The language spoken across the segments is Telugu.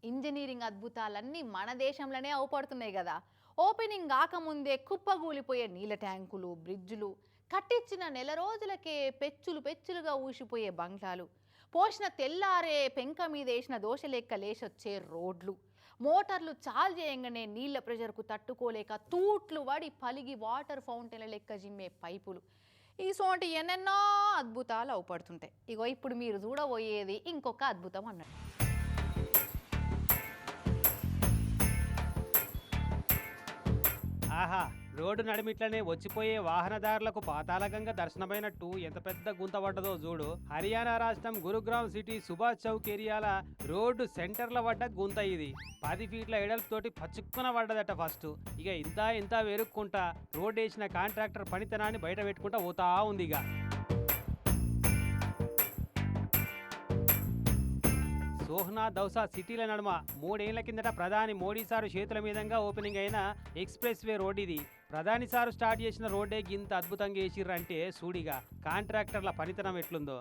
ఇంజనీరింగ్ అద్భుతాలన్నీ మన దేశంలోనే అవపడుతున్నాయి కదా. ఓపెనింగ్ కాకముందే కుప్పగూలిపోయే నీళ్ళ ట్యాంకులు, బ్రిడ్జులు, కట్టించిన నెల రోజులకే పెచ్చులు పెచ్చులుగా ఊసిపోయే బంగ్లాలు, పోసిన తెల్లారే పెంక మీద వేసిన దోశ లెక్క లేచొచ్చే రోడ్లు, మోటార్లు చాలు చేయంగానే నీళ్ళ ప్రెషర్కు తట్టుకోలేక తూట్లు వడి పలిగి వాటర్ ఫౌంటైన్ల లెక్క జిమ్మే పైపులు, ఈ సోంటి ఎన్నెన్నో అద్భుతాలు అవపడుతుంటాయి. ఇగో ఇప్పుడు మీరు చూడబోయేది ఇంకొక అద్భుతం అన్నట్టు. ఆహా, రోడ్డు నడిమిట్లనే వచ్చిపోయే వాహనదారులకు పాతాళగంగ దర్శనమైనట్టు ఎంత పెద్ద గుంత పడ్డదో చూడు. హర్యానా రాష్ట్రం గురుగ్రామ్ సిటీ సుభాష్ చౌక్ ఏరియాల రోడ్డు సెంటర్ల పడ్డ గుంత ఇది. 10 ఫీట్ల ఎడల్పుతోటి పచ్చుక్కున పడ్డదట ఫస్ట్. ఇక ఇంత వెరుక్కుంటా రోడ్డు వేసిన కాంట్రాక్టర్ పనితనాన్ని బయట పెట్టుకుంటా పోతా ఉంది. ఇక సోహ్నా దౌసా సిటీల నడుమ 3 ఏళ్ల కిందట ప్రధాని మోడీ సారు చేతుల మీదంగా ఓపెనింగ్ అయిన ఎక్స్ప్రెస్ వే రోడ్ ఇది. ప్రధాని సారు స్టార్ట్ చేసిన రోడ్డే గింత అద్భుతంగా వేసిర్రంటే సూడిగా కాంట్రాక్టర్ల పనితనం ఎట్లుందో.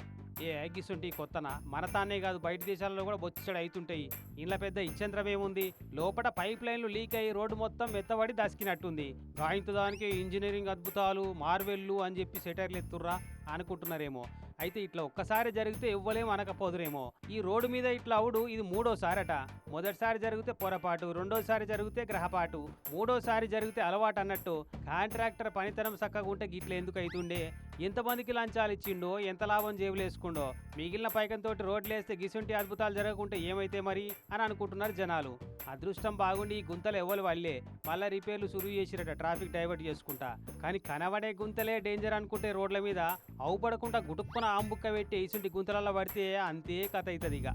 ఏ గిసుంటి కొత్తన మన తానే కాదు, బయట దేశాలలో కూడా బొచ్చడు అవుతుంటాయి. ఇంట్లో పెద్ద ఇచ్చంత్రం ఏముంది, లోపల పైప్ లైన్లు లీక్ అయ్యి రోడ్డు మొత్తం మెత్తబడి దసికినట్టుంది. గాయంతో దానికి ఇంజనీరింగ్ అద్భుతాలు, మార్వెల్లు అని చెప్పి సెటైర్లు ఎత్తుర్రా అనుకుంటున్నారేమో. అయితే ఇట్లా ఒక్కసారి జరిగితే ఇవ్వలేం అనకపోదురేమో. ఈ రోడ్డు మీద ఇట్లా అవుడు ఇది 3వసారట. మొదటిసారి జరిగితే పొరపాటు, రెండోసారి జరిగితే గ్రహపాటు, 3వసారి జరిగితే అలవాటు అన్నట్టు. కాంట్రాక్టర్ పనితనం చక్కగా ఉంటే గిట్ల ఎందుకు అవుతుండే? ఎంతమందికి లంచాలు ఇచ్చిండో, ఎంత లాభం జేబులేసుకుండో. మిగిలిన పైకంతో రోడ్లేస్తే గిసుంటి అద్భుతాలు జరగకుంటే ఏమైతే మరి అని అనుకుంటున్నారు జనాలు. అదృష్టం బాగుండి ఈ గుంతలు ఎవ్వరు వాళ్ళే మళ్ళీ రిపేర్లు సురువు చేసిరట, ట్రాఫిక్ డైవర్ట్ చేసుకుంటా. కానీ కనబడే గుంతలే డేంజర్ అనుకుంటే రోడ్ల మీద అవుపడకుండా గుటుక్కున ఆంబుక్క పెట్టి ఇసుంటి గుంతలలో పడితే అంతే కథ అవుతుంది. ఇక